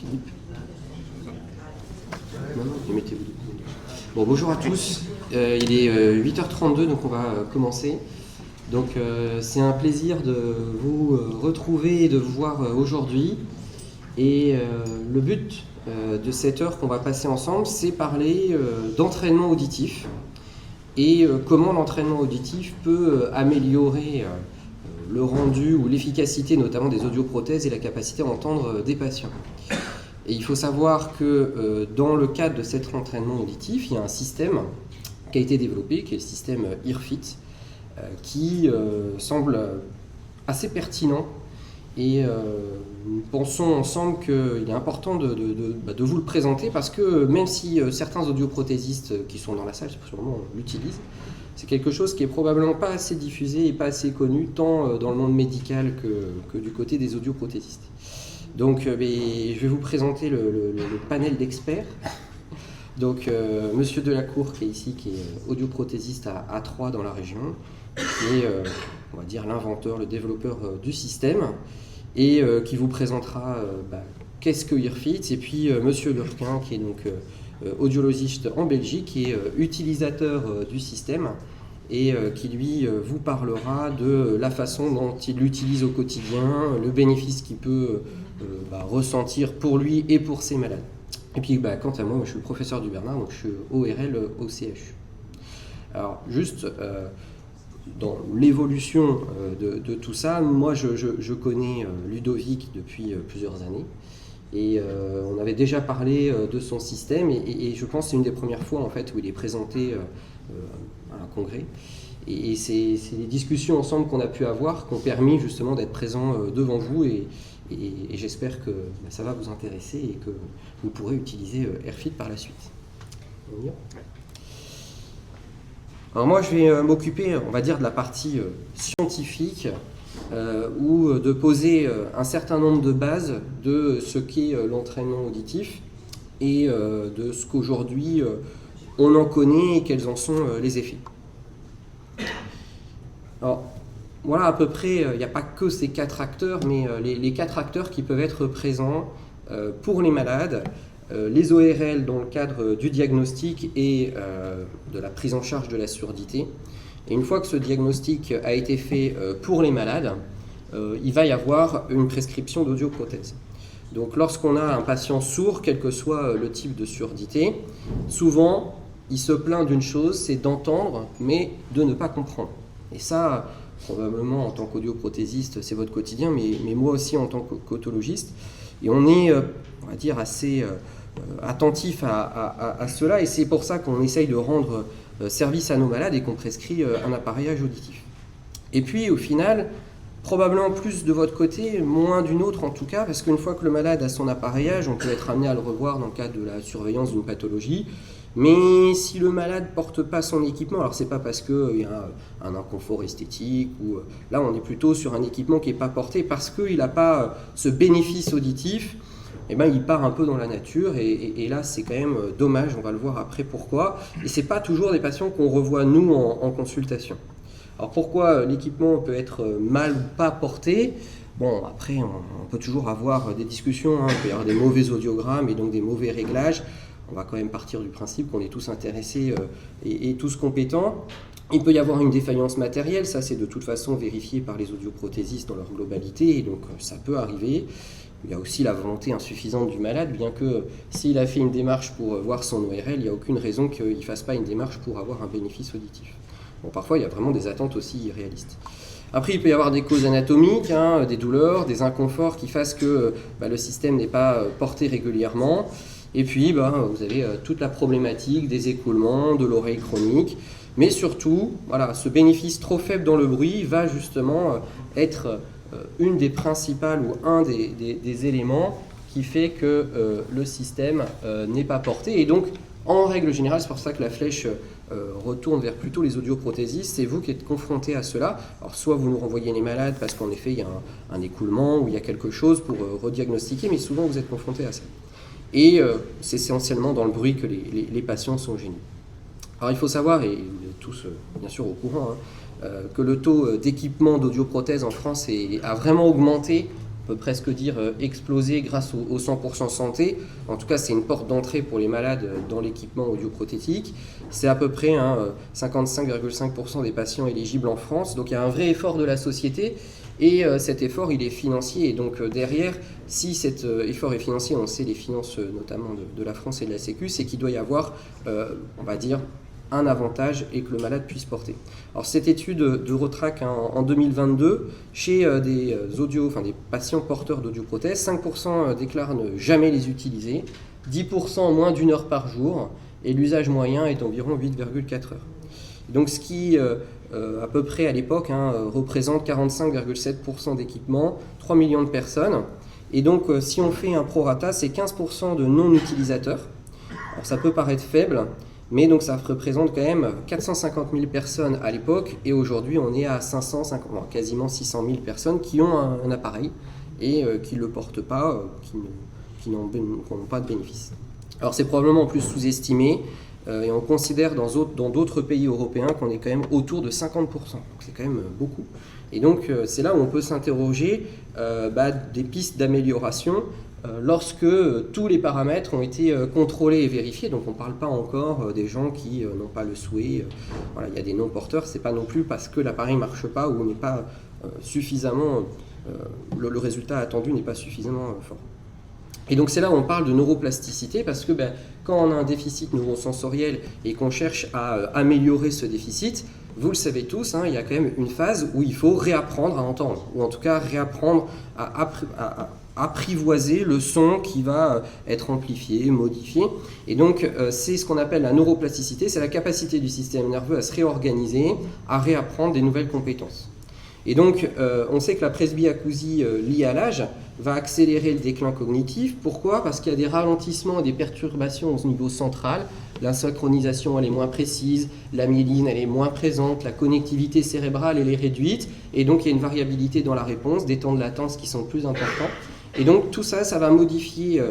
Philippe. Mettez-vous. Bon, bonjour à tous. Il est 8h32, donc on va commencer. Donc c'est un plaisir de vous retrouver et de vous voir aujourd'hui. Et le but de cette heure qu'on va passer ensemble, c'est parler d'entraînement auditif et comment l'entraînement auditif peut améliorer le rendu ou l'efficacité notamment des audioprothèses et la capacité à entendre des patients. Et il faut savoir que dans le cadre de cet entraînement auditif, il y a un système qui a été développé, qui est le système EarFit, qui semble assez pertinent. Et nous pensons ensemble qu'il est important de vous le présenter parce que même si certains audioprothésistes qui sont dans la salle, sûrement l'utilisent, c'est quelque chose qui est probablement pas assez diffusé et pas assez connu tant dans le monde médical que du côté des audioprothésistes. Donc je vais vous présenter le panel d'experts. Donc Monsieur Delacour qui est ici, qui est audioprothésiste à Troyes dans la région, qui est on va dire l'inventeur, le développeur du système, et qui vous présentera qu'est-ce que EarFit, et puis Monsieur Lurquin qui est donc audiologiste en Belgique, qui est utilisateur du système, et qui lui vous parlera de la façon dont il l'utilise au quotidien, le bénéfice qu'il peut ressentir pour lui et pour ses malades. Et puis quant à moi, je suis le professeur du Bernard, donc je suis ORL au CHU. Alors juste dans l'évolution de tout ça, moi je connais Ludovic depuis plusieurs années, et on avait déjà parlé de son système, et je pense que c'est une des premières fois en fait où il est présenté à un congrès, et c'est les discussions ensemble qu'on a pu avoir qui ont permis justement d'être présent devant vous, et j'espère que ça va vous intéresser et que vous pourrez utiliser EarFit par la suite. Alors moi je vais m'occuper, on va dire, de la partie scientifique, ou de poser un certain nombre de bases de ce qu'est l'entraînement auditif et de ce qu'aujourd'hui on en connaît et quels en sont les effets. Alors voilà à peu près, il n'y a pas que ces 4 acteurs, mais les 4 acteurs qui peuvent être présents pour les malades, les ORL dans le cadre du diagnostic et de la prise en charge de la surdité. Et une fois que ce diagnostic a été fait pour les malades, il va y avoir une prescription d'audioprothèse. Donc lorsqu'on a un patient sourd, quel que soit le type de surdité, souvent il se plaint d'une chose, c'est d'entendre mais de ne pas comprendre. Et ça, probablement en tant qu'audioprothésiste, c'est votre quotidien, mais moi aussi en tant qu'otologiste. Et on est, on va dire, assez attentif à cela, et c'est pour ça qu'on essaye de rendre service à nos malades et qu'on prescrit un appareillage auditif. Et puis au final, probablement plus de votre côté, moins d'une autre en tout cas, parce qu'une fois que le malade a son appareillage, on peut être amené à le revoir dans le cadre de la surveillance d'une pathologie. Mais si le malade ne porte pas son équipement, alors c'est pas parce qu'il y a un inconfort esthétique, ou là on est plutôt sur un équipement qui n'est pas porté parce qu'il n'a pas ce bénéfice auditif, et il part un peu dans la nature, et là c'est quand même dommage, on va le voir après pourquoi. Et c'est pas toujours des patients qu'on revoit nous en consultation. Alors pourquoi l'équipement peut être mal ou pas porté? Bon, après on peut toujours avoir des discussions, il peut y avoir des mauvais audiogrammes et donc des mauvais réglages. On va quand même partir du principe qu'on est tous intéressés et tous compétents. Il peut y avoir une défaillance matérielle, ça c'est de toute façon vérifié par les audioprothésistes dans leur globalité, et donc ça peut arriver. Il y a aussi la volonté insuffisante du malade, bien que s'il a fait une démarche pour voir son ORL, il n'y a aucune raison qu'il ne fasse pas une démarche pour avoir un bénéfice auditif. Bon, parfois il y a vraiment des attentes aussi irréalistes. Après, il peut y avoir des causes anatomiques, des douleurs, des inconforts qui fassent que le système n'est pas porté régulièrement. Et puis, vous avez toute la problématique des écoulements, de l'oreille chronique. Mais surtout, voilà, ce bénéfice trop faible dans le bruit va justement être une des principales ou un des éléments qui fait que le système n'est pas porté. Et donc, en règle générale, c'est pour ça que la flèche retourne vers plutôt les audioprothésistes. C'est vous qui êtes confrontés à cela. Alors, soit vous nous renvoyez les malades parce qu'en effet, il y a un écoulement ou il y a quelque chose pour rediagnostiquer, mais souvent vous êtes confrontés à ça. Et c'est essentiellement dans le bruit que les patients sont gênés. Alors il faut savoir, et vous êtes tous bien sûr au courant, que le taux d'équipement d'audioprothèse en France a vraiment augmenté on peut presque dire exploser grâce au 100% santé. En tout cas, c'est une porte d'entrée pour les malades dans l'équipement audioprothétique. C'est à peu près 55,5% des patients éligibles en France. Donc il y a un vrai effort de la société et cet effort, il est financier. Et donc derrière, si cet effort est financier, on sait les finances notamment de la France et de la Sécu, c'est qu'il doit y avoir, on va dire, un avantage et que le malade puisse porter. Alors cette étude d'Eurotrack en 2022, chez des patients porteurs d'audioprothèses, 5% déclarent ne jamais les utiliser, 10% moins d'1 heure par jour, et l'usage moyen est d'environ 8,4 heures. Donc ce qui, à peu près à l'époque, représente 45,7% d'équipements, 3 millions de personnes. Et donc si on fait un prorata, c'est 15% de non-utilisateurs. Alors ça peut paraître faible, mais donc ça représente quand même 450 000 personnes à l'époque, et aujourd'hui on est à quasiment 600 000 personnes qui ont un appareil et qui ne le portent pas, qui n'ont pas de bénéfice. Alors c'est probablement en plus sous-estimé, et on considère dans d'autres pays européens qu'on est quand même autour de 50%, donc c'est quand même beaucoup. Et donc c'est là où on peut s'interroger des pistes d'amélioration lorsque tous les paramètres ont été contrôlés et vérifiés. Donc on ne parle pas encore des gens qui n'ont pas le souhait. Voilà, il y a des non-porteurs, c'est pas non plus parce que l'appareil ne marche pas ou n'est pas suffisamment, le résultat attendu n'est pas suffisamment fort. Et donc c'est là où on parle de neuroplasticité, parce que quand on a un déficit neurosensoriel et qu'on cherche à améliorer ce déficit, vous le savez tous, il y a quand même une phase où il faut réapprendre à entendre, ou en tout cas réapprendre à apprivoiser le son qui va être amplifié, modifié. Et donc c'est ce qu'on appelle la neuroplasticité, c'est la capacité du système nerveux à se réorganiser, à réapprendre des nouvelles compétences. Et donc, on sait que la presbyacousie liée à l'âge va accélérer le déclin cognitif. Pourquoi ? Parce qu'il y a des ralentissements et des perturbations au niveau central. La synchronisation, elle est moins précise, la myéline, elle est moins présente, la connectivité cérébrale, elle est réduite. Et donc, il y a une variabilité dans la réponse, des temps de latence qui sont plus importants. Et donc, tout ça, ça va modifier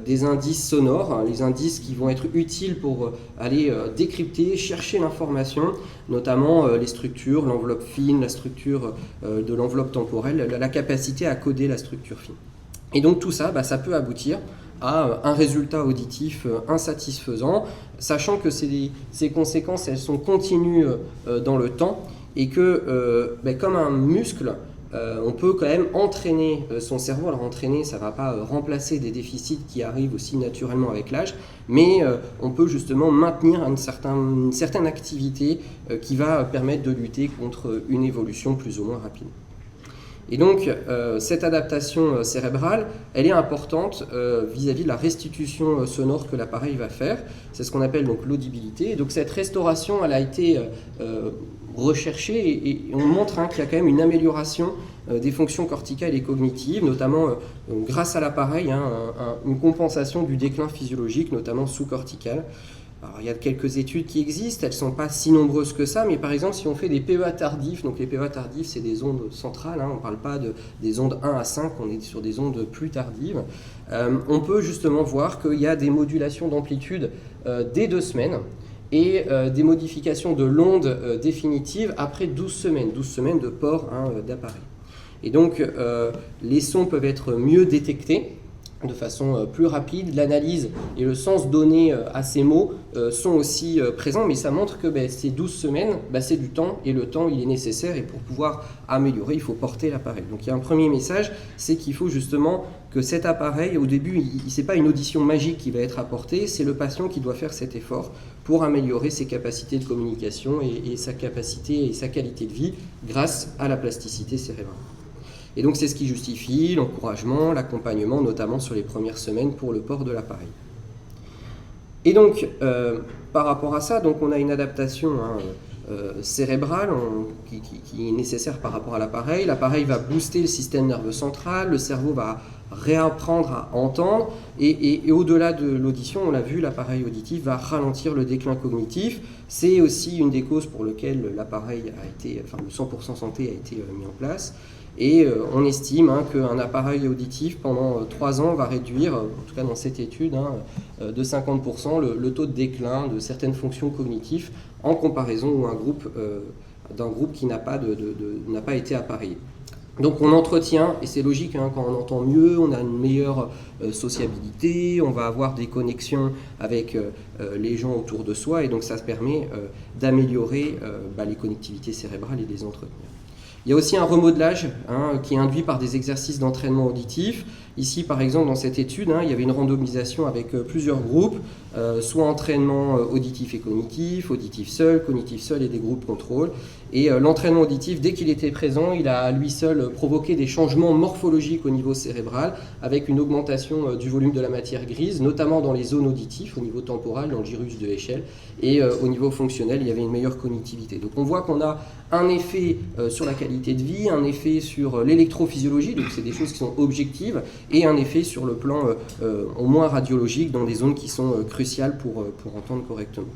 des indices sonores, les indices qui vont être utiles pour aller décrypter, chercher l'information, notamment les structures, l'enveloppe fine, la structure de l'enveloppe temporelle, la capacité à coder la structure fine. Et donc, tout ça, ça peut aboutir à un résultat auditif insatisfaisant, sachant que ces conséquences, elles sont continues dans le temps et que, comme un muscle, on peut quand même entraîner son cerveau. Alors entraîner, ça ne va pas remplacer des déficits qui arrivent aussi naturellement avec l'âge, mais on peut justement maintenir une certaine activité qui va permettre de lutter contre une évolution plus ou moins rapide. Et donc, cette adaptation cérébrale, elle est importante vis-à-vis de la restitution sonore que l'appareil va faire. C'est ce qu'on appelle donc l'audibilité. Et donc, cette restauration, elle a été recherchée et on montre qu'il y a quand même une amélioration des fonctions corticales et cognitives, notamment grâce à l'appareil, une compensation du déclin physiologique, notamment sous-cortical. Alors, il y a quelques études qui existent, elles ne sont pas si nombreuses que ça, mais par exemple, si on fait des PEA tardifs, donc les PEA tardifs, c'est des ondes centrales, on ne parle pas des ondes 1 à 5, on est sur des ondes plus tardives, on peut justement voir qu'il y a des modulations d'amplitude dès 2 semaines et des modifications de l'onde définitive après 12 semaines de port d'appareil. Et donc, les sons peuvent être mieux détectés de façon plus rapide, l'analyse et le sens donné à ces mots sont aussi présents, mais ça montre que ces 12 semaines, c'est du temps, et le temps il est nécessaire, et pour pouvoir améliorer, il faut porter l'appareil. Donc il y a un premier message, c'est qu'il faut justement que cet appareil, au début, ce n'est pas une audition magique qui va être apportée, c'est le patient qui doit faire cet effort pour améliorer ses capacités de communication et sa capacité et sa qualité de vie grâce à la plasticité cérébrale. Et donc c'est ce qui justifie l'encouragement, l'accompagnement, notamment sur les premières semaines pour le port de l'appareil. Et donc, par rapport à ça, donc on a une adaptation cérébrale qui est nécessaire par rapport à l'appareil. L'appareil va booster le système nerveux central, le cerveau va réapprendre à entendre, et au-delà de l'audition, on l'a vu, l'appareil auditif va ralentir le déclin cognitif. C'est aussi une des causes pour lesquelles l'appareil le 100% santé a été mis en place. Et on estime qu'un appareil auditif pendant 3 ans va réduire, en tout cas dans cette étude, de 50% le taux de déclin de certaines fonctions cognitives en comparaison d'un groupe qui n'a pas été appareillé. Donc on entretient, et c'est logique, hein, quand on entend mieux, on a une meilleure sociabilité, on va avoir des connexions avec les gens autour de soi, et donc ça permet d'améliorer les connectivités cérébrales et de les entretenir. Il y a aussi un remodelage qui est induit par des exercices d'entraînement auditif. Ici, par exemple, dans cette étude, il y avait une randomisation avec plusieurs groupes, soit entraînement auditif et cognitif seul, cognitif seul et des groupes contrôle. Et l'entraînement auditif, dès qu'il était présent, il a à lui seul provoqué des changements morphologiques au niveau cérébral, avec une augmentation du volume de la matière grise, notamment dans les zones auditives, au niveau temporal, dans le gyrus de Heschel, et au niveau fonctionnel, il y avait une meilleure connectivité. Donc on voit qu'on a un effet sur la qualité de vie, un effet sur l'électrophysiologie, donc c'est des choses qui sont objectives, et un effet sur le plan au moins radiologique, dans des zones qui sont cruciales pour entendre correctement.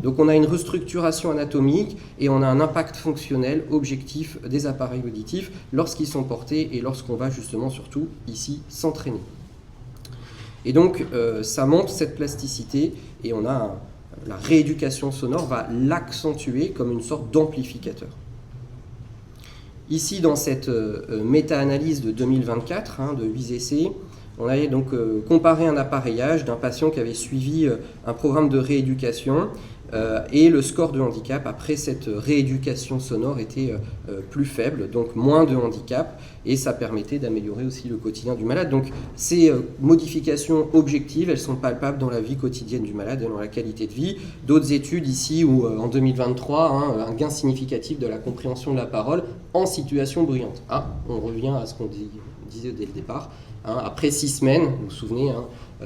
Donc on a une restructuration anatomique et on a un impact fonctionnel objectif des appareils auditifs lorsqu'ils sont portés et lorsqu'on va justement surtout ici s'entraîner. Et donc ça montre cette plasticité et on a la rééducation sonore va l'accentuer comme une sorte d'amplificateur. Ici dans cette méta-analyse de 2024 de 8 essais, on avait donc comparé un appareillage d'un patient qui avait suivi un programme de rééducation et le score de handicap après cette rééducation sonore était plus faible, donc moins de handicap, et ça permettait d'améliorer aussi le quotidien du malade. Donc ces modifications objectives, elles sont palpables dans la vie quotidienne du malade et dans la qualité de vie. D'autres études ici où en 2023, un gain significatif de la compréhension de la parole en situation bruyante. On revient à ce qu'on disait dès le départ. Après 6 semaines, vous vous souvenez,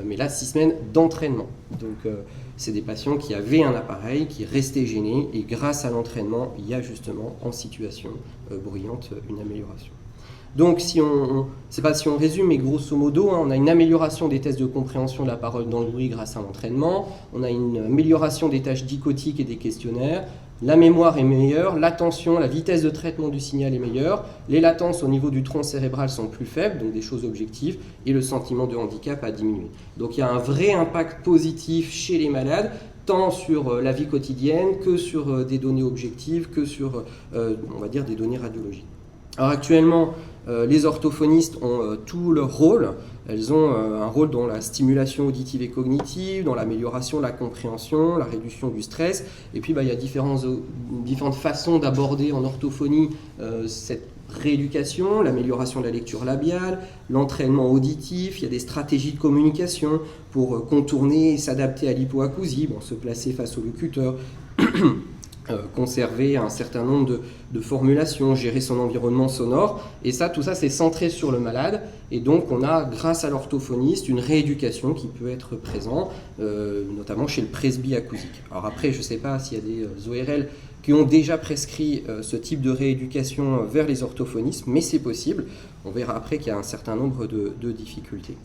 mais là 6 semaines d'entraînement. Donc c'est des patients qui avaient un appareil, qui restaient gênés, et grâce à l'entraînement, il y a justement en situation bruyante une amélioration. Donc si on résume, mais grosso modo, on a une amélioration des tests de compréhension de la parole dans le bruit grâce à l'entraînement, on a une amélioration des tâches dichotiques et des questionnaires, la mémoire est meilleure, l'attention, la vitesse de traitement du signal est meilleure, les latences au niveau du tronc cérébral sont plus faibles, donc des choses objectives, et le sentiment de handicap a diminué. Donc il y a un vrai impact positif chez les malades, tant sur la vie quotidienne que sur des données objectives, que sur, on va dire, des données radiologiques. Alors actuellement, les orthophonistes ont tout leur rôle. Elles ont un rôle dans la stimulation auditive et cognitive, dans l'amélioration de la compréhension, la réduction du stress. Et puis il y a différentes façons d'aborder en orthophonie cette rééducation, l'amélioration de la lecture labiale, l'entraînement auditif. Il y a des stratégies de communication pour contourner et s'adapter à l'hypoacousie, se placer face au locuteur. Conserver un certain nombre de formulations, gérer son environnement sonore, et tout ça c'est centré sur le malade, et donc on a grâce à l'orthophoniste une rééducation qui peut être présente, notamment chez le presbyacousique. Alors après je ne sais pas s'il y a des ORL qui ont déjà prescrit ce type de rééducation vers les orthophonistes, mais c'est possible, on verra après qu'il y a un certain nombre de difficultés.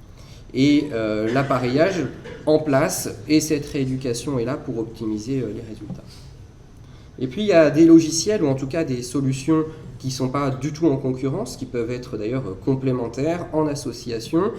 Et l'appareillage en place et cette rééducation est là pour optimiser les résultats. Et puis il y a des logiciels, ou en tout cas des solutions qui ne sont pas du tout en concurrence, qui peuvent être d'ailleurs complémentaires, en association,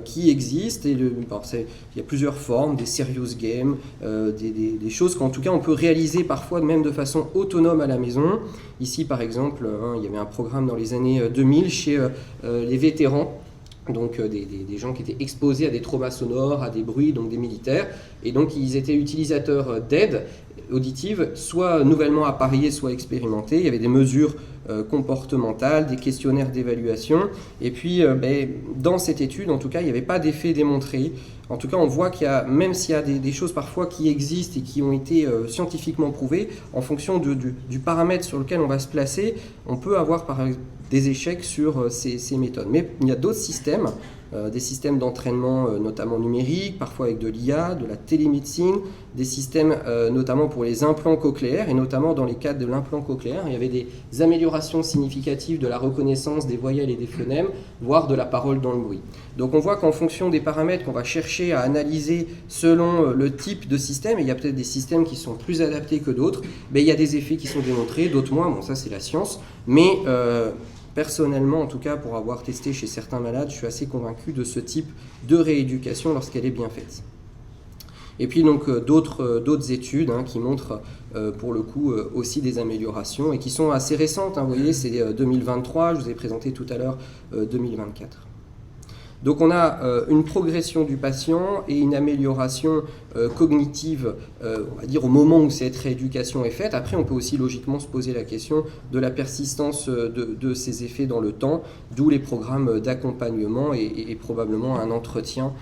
qui existent. Et il y a plusieurs formes, des serious games, des choses qu'en tout cas on peut réaliser parfois même de façon autonome à la maison. Ici par exemple, il y avait un programme dans les années 2000 chez les vétérans, donc des gens qui étaient exposés à des traumas sonores, à des bruits, donc des militaires, et donc ils étaient utilisateurs d'aides auditives, soit nouvellement appareillées, soit expérimentées. Il y avait des mesures comportementales, des questionnaires d'évaluation, et puis dans cette étude, en tout cas, il n'y avait pas d'effet démontré. En tout cas, on voit qu'il y a, même s'il y a des choses parfois qui existent et qui ont été scientifiquement prouvées, en fonction du paramètre sur lequel on va se placer, on peut avoir par exemple des échecs sur ces méthodes. Mais il y a d'autres systèmes, des systèmes d'entraînement notamment numériques, parfois avec de l'IA, de la télémédecine, des systèmes notamment pour les implants cochléaires, et notamment dans les cas de l'implant cochléaire, il y avait des améliorations significatives de la reconnaissance des voyelles et des phonèmes, voire de la parole dans le bruit. Donc on voit qu'en fonction des paramètres qu'on va chercher à analyser selon le type de système, et il y a peut-être des systèmes qui sont plus adaptés que d'autres, il y a des effets qui sont démontrés, d'autres moins, ça c'est la science, mais personnellement, en tout cas, pour avoir testé chez certains malades, je suis assez convaincu de ce type de rééducation lorsqu'elle est bien faite. Et puis donc d'autres études qui montrent pour le coup aussi des améliorations et qui sont assez récentes. Vous voyez, c'est 2023, je vous ai présenté tout à l'heure 2024. Donc on a une progression du patient et une amélioration cognitive, on va dire au moment où cette rééducation est faite. Après, on peut aussi logiquement se poser la question de la persistance de ces effets dans le temps, d'où les programmes d'accompagnement et probablement un entretien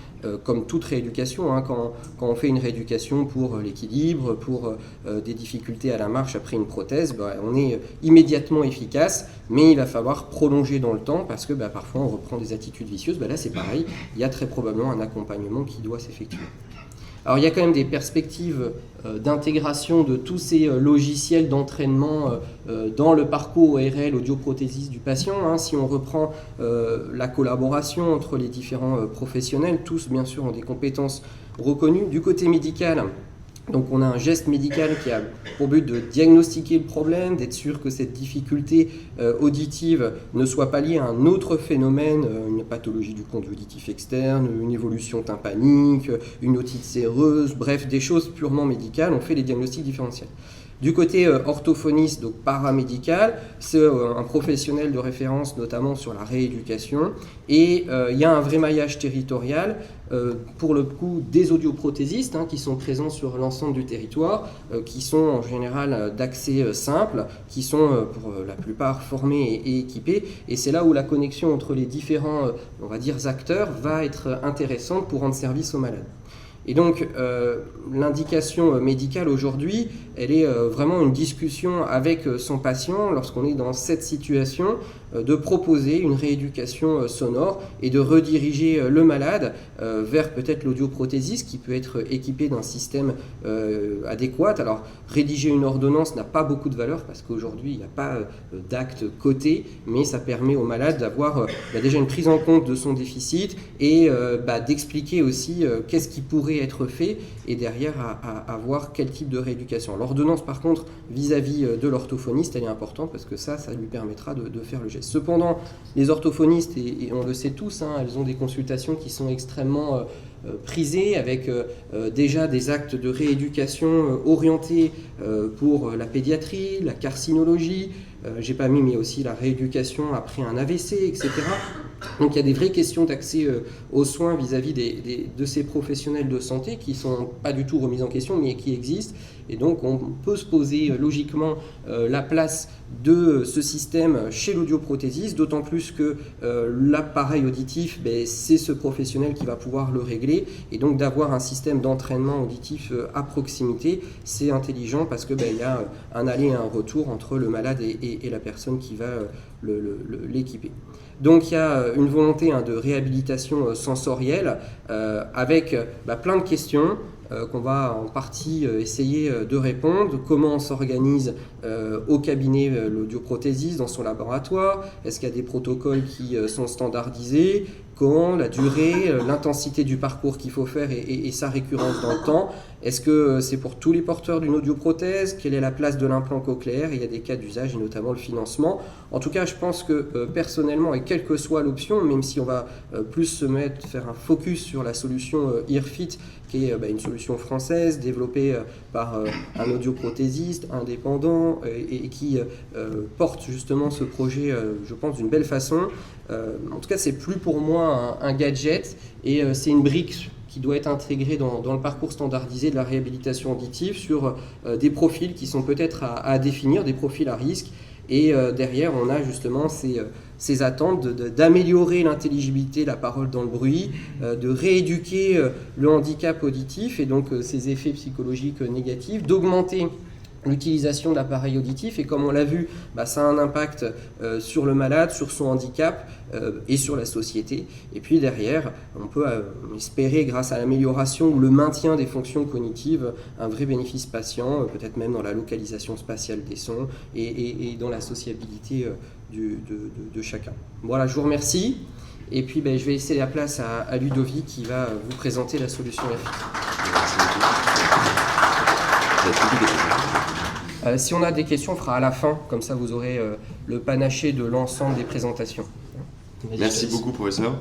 comme toute rééducation. Quand on fait une rééducation pour l'équilibre, pour des difficultés à la marche après une prothèse, on est immédiatement efficace, mais il va falloir prolonger dans le temps parce que parfois on reprend des attitudes vicieuses. Là, c'est pareil, il y a très probablement un accompagnement qui doit s'effectuer. Alors il y a quand même des perspectives d'intégration de tous ces logiciels d'entraînement dans le parcours ORL, audioprothésiste du patient. Si on reprend la collaboration entre les différents professionnels, tous bien sûr ont des compétences reconnues. Du côté médical, donc on a un geste médical qui a pour but de diagnostiquer le problème, d'être sûr que cette difficulté auditive ne soit pas liée à un autre phénomène, une pathologie du conduit auditif externe, une évolution tympanique, une otite séreuse, bref, des choses purement médicales. On fait les diagnostics différentiels. Du côté orthophoniste, donc paramédical, c'est un professionnel de référence notamment sur la rééducation. Et il y a un vrai maillage territorial pour le coup des audioprothésistes qui sont présents sur l'ensemble du territoire, qui sont en général d'accès simple, qui sont pour la plupart formés et équipés. Et c'est là où la connexion entre les différents, on va dire, acteurs va être intéressante pour rendre service aux malades. Et donc, l'indication médicale aujourd'hui, elle est vraiment une discussion avec son patient lorsqu'on est dans cette situation, de proposer une rééducation sonore et de rediriger le malade vers peut-être l'audioprothésiste qui peut être équipé d'un système adéquat. Alors, rédiger une ordonnance n'a pas beaucoup de valeur parce qu'aujourd'hui, il n'y a pas d'acte coté, mais ça permet au malade d'avoir déjà une prise en compte de son déficit et d'expliquer aussi qu'est-ce qui pourrait être fait et derrière à voir quel type de rééducation. L'ordonnance par contre vis-à-vis de l'orthophoniste elle est importante parce que ça lui permettra de faire le geste. Cependant les orthophonistes, et on le sait tous, elles ont des consultations qui sont extrêmement prisées avec déjà des actes de rééducation orientés pour la pédiatrie, la carcinologie, j'ai pas mis mais aussi la rééducation après un AVC, etc. Donc il y a des vraies questions d'accès aux soins vis-à-vis de ces professionnels de santé qui ne sont pas du tout remis en question mais qui existent. Et donc on peut se poser logiquement la place de ce système chez l'audioprothésiste, d'autant plus que l'appareil auditif, c'est ce professionnel qui va pouvoir le régler. Et donc d'avoir un système d'entraînement auditif à proximité, c'est intelligent parce que il y a un aller et un retour entre le malade et la personne qui va l'équiper. Donc il y a une volonté de réhabilitation sensorielle avec plein de questions qu'on va en partie essayer de répondre. Comment on s'organise au cabinet l'audioprothésiste dans son laboratoire? Est-ce qu'il y a des protocoles qui sont standardisés? Comment, la durée, l'intensité du parcours qu'il faut faire et sa récurrence dans le temps? Est-ce que c'est pour tous les porteurs d'une audioprothèse? Quelle est la place de l'implant cochléaire? Il y a des cas d'usage et notamment le financement. En tout cas, je pense que personnellement, et quelle que soit l'option, même si on va plus faire un focus sur la solution Earfit, qui est une solution française développée par un audioprothésiste indépendant et qui porte justement ce projet, je pense, d'une belle façon. En tout cas, c'est plus pour moi un gadget et c'est une brique qui doit être intégrée dans le parcours standardisé de la réhabilitation auditive sur des profils qui sont peut-être à définir, des profils à risque. Et derrière, on a justement ces attentes d'améliorer l'intelligibilité, la parole dans le bruit, de rééduquer le handicap auditif et donc ses effets psychologiques négatifs, d'augmenter l'utilisation de l'appareil auditif. Et comme on l'a vu, ça a un impact sur le malade, sur son handicap et sur la société. Et puis derrière, on peut espérer, grâce à l'amélioration ou le maintien des fonctions cognitives, un vrai bénéfice patient, peut-être même dans la localisation spatiale des sons et dans la sociabilité de chacun. Voilà, je vous remercie. Et puis je vais laisser la place à Ludovic qui va vous présenter la solution Earfit. Si on a des questions, on fera à la fin, comme ça vous aurez le panaché de l'ensemble des présentations. Merci beaucoup, professeur.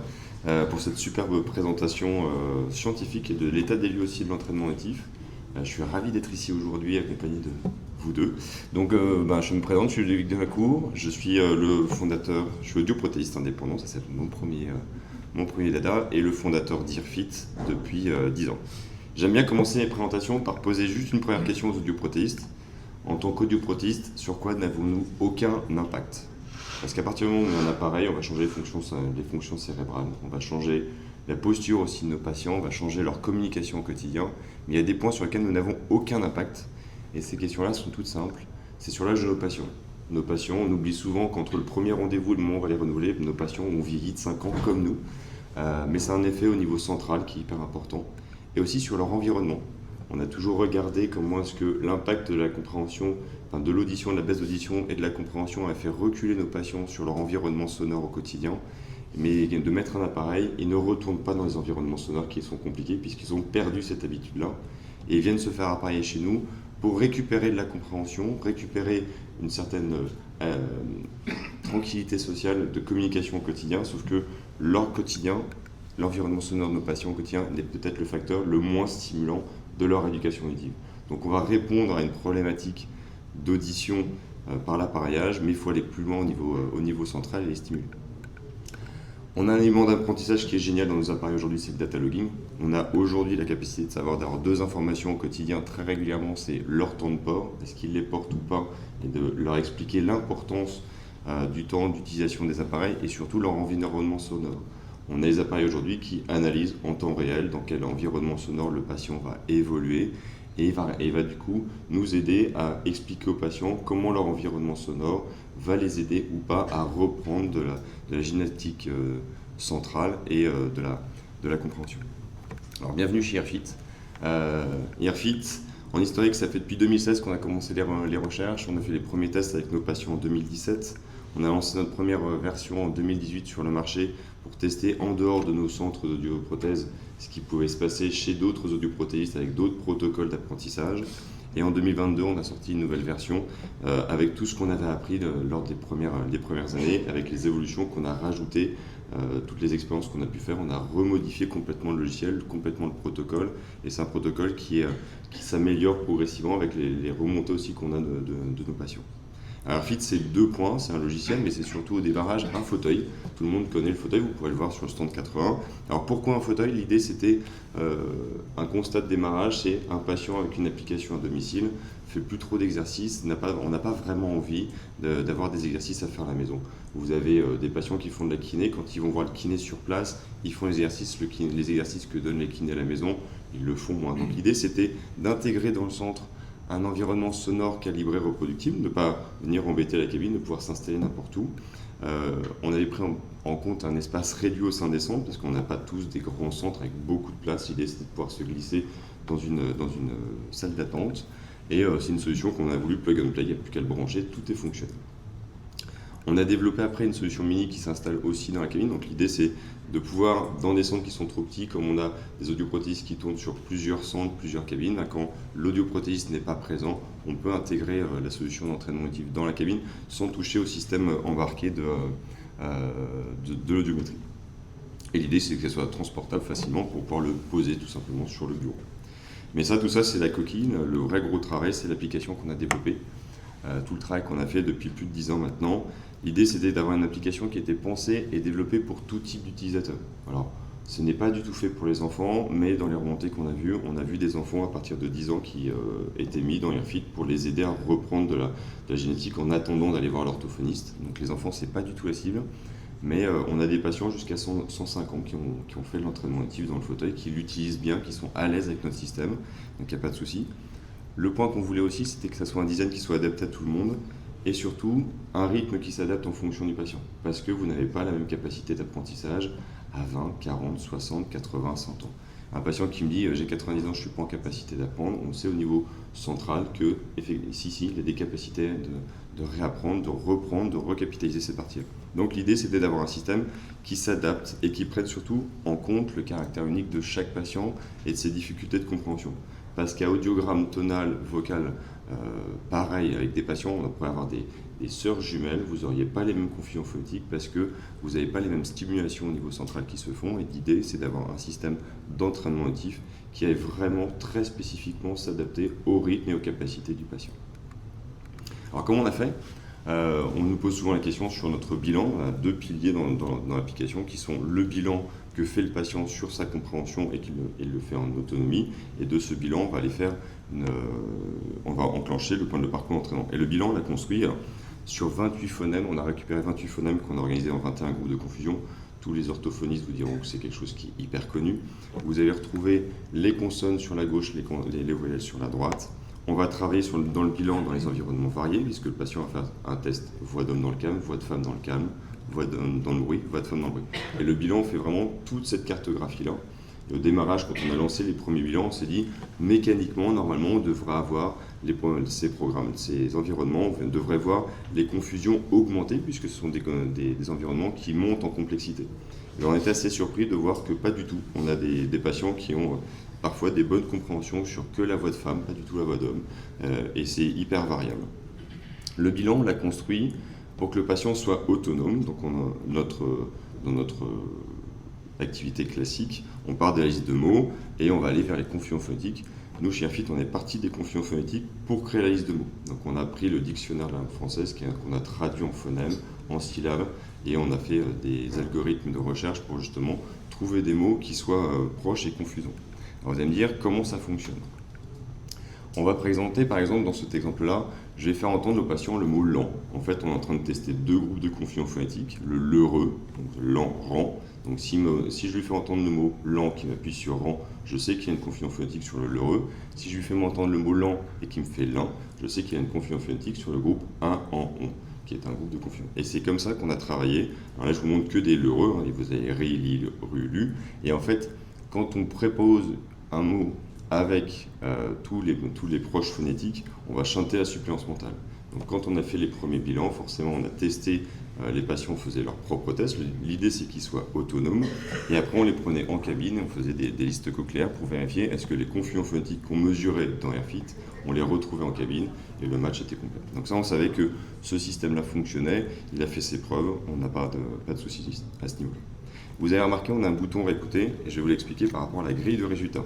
pour cette superbe présentation scientifique et de l'état des lieux aussi de l'entraînement natif. Je suis ravi d'être ici aujourd'hui accompagné de vous deux. Donc je me présente, je suis Ludovic Delacour, je suis le fondateur, je suis audioprothésiste indépendant, ça c'est mon premier dada, et le fondateur d'Earfit depuis 10 ans. J'aime bien commencer mes présentations par poser juste une première question aux audioprothésistes. En tant qu'audioprothésiste, sur quoi n'avons-nous aucun impact? Parce qu'à partir du moment où on a un appareil, on va changer les fonctions cérébrales, on va changer la posture aussi de nos patients, on va changer leur communication au quotidien, mais il y a des points sur lesquels nous n'avons aucun impact. Et ces questions-là sont toutes simples. C'est sur l'âge de nos patients. Nos patients, on oublie souvent qu'entre le premier rendez-vous et le moment où on va les renouveler, nos patients ont vieilli de 5 ans comme nous. Mais c'est un effet au niveau central qui est hyper important. Et aussi sur leur environnement. On a toujours regardé comment est-ce que l'impact de la compréhension, de l'audition, de la baisse d'audition et de la compréhension a fait reculer nos patients sur leur environnement sonore au quotidien. Mais de mettre un appareil, ils ne retournent pas dans les environnements sonores qui sont compliqués puisqu'ils ont perdu cette habitude-là. Et ils viennent se faire appareiller chez nous pour récupérer de la compréhension, récupérer une certaine tranquillité sociale de communication au quotidien, sauf que leur quotidien, l'environnement sonore de nos patients au quotidien est peut-être le facteur le moins stimulant de leur éducation auditive. Donc on va répondre à une problématique d'audition par l'appareillage, mais il faut aller plus loin au niveau central et les stimuler. On a un élément d'apprentissage qui est génial dans nos appareils aujourd'hui, c'est le data logging. On a aujourd'hui la capacité de savoir d'avoir 2 informations au quotidien très régulièrement, c'est leur temps de port, est-ce qu'ils les portent ou pas, et de leur expliquer l'importance du temps d'utilisation des appareils et surtout leur environnement sonore. On a des appareils aujourd'hui qui analysent en temps réel dans quel environnement sonore le patient va évoluer et va du coup nous aider à expliquer aux patients comment leur environnement sonore va les aider ou pas à reprendre de la gymnastique centrale et de la compréhension. Alors bienvenue chez Earfit. Earfit, en historique, ça fait depuis 2016 qu'on a commencé les recherches. On a fait les premiers tests avec nos patients en 2017. On a lancé notre première version en 2018 sur le marché pour tester en dehors de nos centres d'audioprothèse ce qui pouvait se passer chez d'autres audioprothésistes avec d'autres protocoles d'apprentissage. Et en 2022, on a sorti une nouvelle version avec tout ce qu'on avait appris lors des premières années, avec les évolutions qu'on a rajoutées, toutes les expériences qu'on a pu faire. On a remodifié complètement le logiciel, complètement le protocole. Et c'est un protocole qui s'améliore progressivement avec les remontées aussi qu'on a de nos patients. Alors Fit, c'est 2 points, c'est un logiciel, mais c'est surtout au démarrage un fauteuil. Tout le monde connaît le fauteuil, vous pourrez le voir sur le stand 80. Alors pourquoi un fauteuil? L'idée c'était un constat de démarrage, c'est un patient avec une application à domicile, fait plus trop d'exercices, on n'a pas vraiment envie d'avoir des exercices à faire à la maison. Vous avez des patients qui font de la kiné, quand ils vont voir le kiné sur place, ils font les exercices que donnent les kinés à la maison, ils le font moins. Donc l'idée c'était d'intégrer dans le centre un environnement sonore calibré reproductible, ne pas venir embêter la cabine, de pouvoir s'installer n'importe où. On avait pris en compte un espace réduit au sein des centres, parce qu'on n'a pas tous des grands centres avec beaucoup de place. L'idée c'était de pouvoir se glisser dans une salle d'attente. Et c'est une solution qu'on a voulu plug and play, il n'y a plus qu'à le brancher, tout est fonctionnel. On a développé après une solution mini qui s'installe aussi dans la cabine. Donc l'idée c'est de pouvoir, dans des centres qui sont trop petits, comme on a des audioprothésistes qui tournent sur plusieurs centres, plusieurs cabines, quand l'audioprothésiste n'est pas présent, on peut intégrer la solution d'entraînement auditif dans la cabine sans toucher au système embarqué de l'audiométrie. Et l'idée c'est que ça soit transportable facilement pour pouvoir le poser tout simplement sur le bureau. Mais tout ça c'est la coquille. Le vrai gros travail c'est l'application qu'on a développée. Tout le travail qu'on a fait depuis plus de 10 ans maintenant. L'idée c'était d'avoir une application qui était pensée et développée pour tout type d'utilisateur. Alors ce n'est pas du tout fait pour les enfants, mais dans les remontées qu'on a vues, on a vu des enfants à partir de 10 ans qui étaient mis dans Earfit pour les aider à reprendre de la génétique en attendant d'aller voir l'orthophoniste. Donc les enfants c'est pas du tout la cible, mais on a des patients jusqu'à 105 ans qui ont fait l'entraînement actif dans le fauteuil, qui l'utilisent bien, qui sont à l'aise avec notre système, donc il n'y a pas de souci. Le point qu'on voulait aussi, c'était que ça soit un design qui soit adapté à tout le monde et surtout un rythme qui s'adapte en fonction du patient. Parce que vous n'avez pas la même capacité d'apprentissage à 20, 40, 60, 80, 100 ans. Un patient qui me dit j'ai 90 ans, je ne suis pas en capacité d'apprendre, on sait au niveau central que il a des capacités de réapprendre, de reprendre, de recapitaliser ces parties-là. Donc l'idée c'était d'avoir un système qui s'adapte et qui prenne surtout en compte le caractère unique de chaque patient et de ses difficultés de compréhension. Parce qu'à audiogramme tonal, vocal, pareil avec des patients, on pourrait avoir des des sœurs jumelles, vous n'auriez pas les mêmes confusions phonétiques parce que vous n'avez pas les mêmes stimulations au niveau central qui se font. Et l'idée, c'est d'avoir un système d'entraînement auditif qui aille vraiment très spécifiquement s'adapter au rythme et aux capacités du patient. Alors, comment on a fait ? On nous pose souvent la question sur notre bilan. On a deux piliers dans l'application qui sont le bilan que fait le patient sur sa compréhension et qu'il le fait en autonomie. Et de ce bilan, on va enclencher le parcours d'entraînement. Et le bilan, on l'a construit sur 28 phonèmes. On a récupéré 28 phonèmes qu'on a organisés en 21 groupes de confusion. Tous les orthophonistes vous diront que c'est quelque chose qui est hyper connu. Vous allez retrouver les consonnes sur la gauche, les voyelles sur la droite. On va travailler dans le bilan dans les environnements variés, puisque le patient va faire un test voix d'homme dans le calme, voix de femme dans le calme, voix d'homme dans le bruit, voix de femme dans le bruit. Et le bilan fait vraiment toute cette cartographie-là. Et au démarrage, quand on a lancé les premiers bilans, on s'est dit, mécaniquement, normalement, on devrait avoir ces environnements, on devrait voir les confusions augmenter, puisque ce sont des environnements qui montent en complexité. Et on était assez surpris de voir que pas du tout. On a des patients qui ont parfois des bonnes compréhensions sur que la voix de femme, pas du tout la voix d'homme, et c'est hyper variable. Le bilan, on l'a construit pour que le patient soit autonome. Donc dans notre activité classique, on part de la liste de mots et on va aller vers les confusions phonétiques. Nous, chez Airfit, on est parti des confusions phonétiques pour créer la liste de mots. Donc on a pris le dictionnaire de la langue française qu'on a traduit en phonèmes, en syllabes, et on a fait des algorithmes de recherche pour justement trouver des mots qui soient proches et confusants. Alors vous allez me dire comment ça fonctionne. On va présenter, par exemple, dans cet exemple-là, je vais faire entendre au patient le mot lent. En fait, on est en train de tester deux groupes de confusion phonétique, le l'heureux, donc lent, rend. Donc si je lui fais entendre le mot lent qui m'appuie sur rend, je sais qu'il y a une confusion phonétique sur le l'heureux. Si je lui fais entendre le mot lent et qui me fait lent, je sais qu'il y a une confusion phonétique sur le groupe 1 en on, qui est un groupe de confusion. Et c'est comme ça qu'on a travaillé. Alors là, je vous montre que des l'heureux, hein, et vous avez ri, li, ru, lu. Et en fait, quand on prépose un mot avec tous les proches phonétiques, on va chanter la suppléance mentale. Donc quand on a fait les premiers bilans, forcément on a testé, les patients faisaient leurs propres tests. L'idée c'est qu'ils soient autonomes et après on les prenait en cabine et on faisait des listes cochléaires pour vérifier est-ce que les confusions phonétiques qu'on mesurait dans Airfit, on les retrouvait en cabine et le match était complet. Donc ça on savait que ce système-là fonctionnait, il a fait ses preuves, on n'a pas de soucis à ce niveau-là. Vous avez remarqué, on a un bouton réécouter et je vais vous l'expliquer par rapport à la grille de résultats.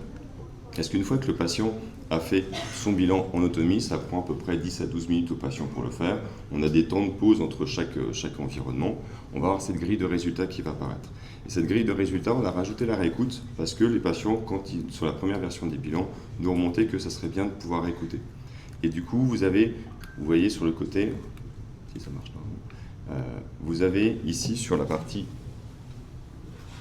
Est-ce qu'une fois que le patient a fait son bilan en autonomie, ça prend à peu près 10 à 12 minutes au patient pour le faire. On a des temps de pause entre chaque environnement. On va avoir cette grille de résultats qui va apparaître. Et cette grille de résultats, on a rajouté la réécoute parce que les patients, sur la première version des bilans, nous remontaient que ça serait bien de pouvoir réécouter. Et du coup, vous voyez sur le côté, si ça marche pas, vous avez ici sur la partie.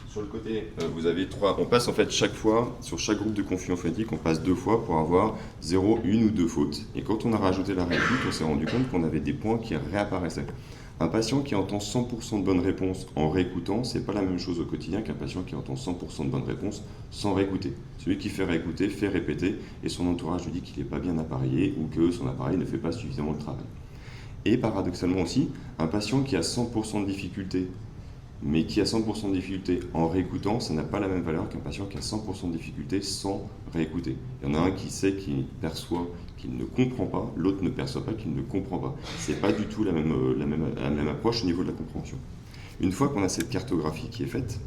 Sur le côté, vous avez on passe en fait chaque fois, sur chaque groupe de confusion phonétique, on passe 2 fois pour avoir 0, 1 ou 2 fautes. Et quand on a rajouté la réécoute, on s'est rendu compte qu'on avait des points qui réapparaissaient. Un patient qui entend 100% de bonnes réponses en réécoutant, c'est pas la même chose au quotidien qu'un patient qui entend 100% de bonnes réponses sans réécouter. Celui qui fait réécouter, fait répéter, et son entourage lui dit qu'il n'est pas bien appareillé ou que son appareil ne fait pas suffisamment le travail. Et paradoxalement aussi, un patient qui a 100% de difficulté, mais qui a 100% de difficulté en réécoutant, ça n'a pas la même valeur qu'un patient qui a 100% de difficulté sans réécouter. Il y en a un qui sait qu'il perçoit, qu'il ne comprend pas, l'autre ne perçoit pas, qu'il ne comprend pas. Ce n'est pas du tout la même approche au niveau de la compréhension. Une fois qu'on a cette cartographie qui est faite,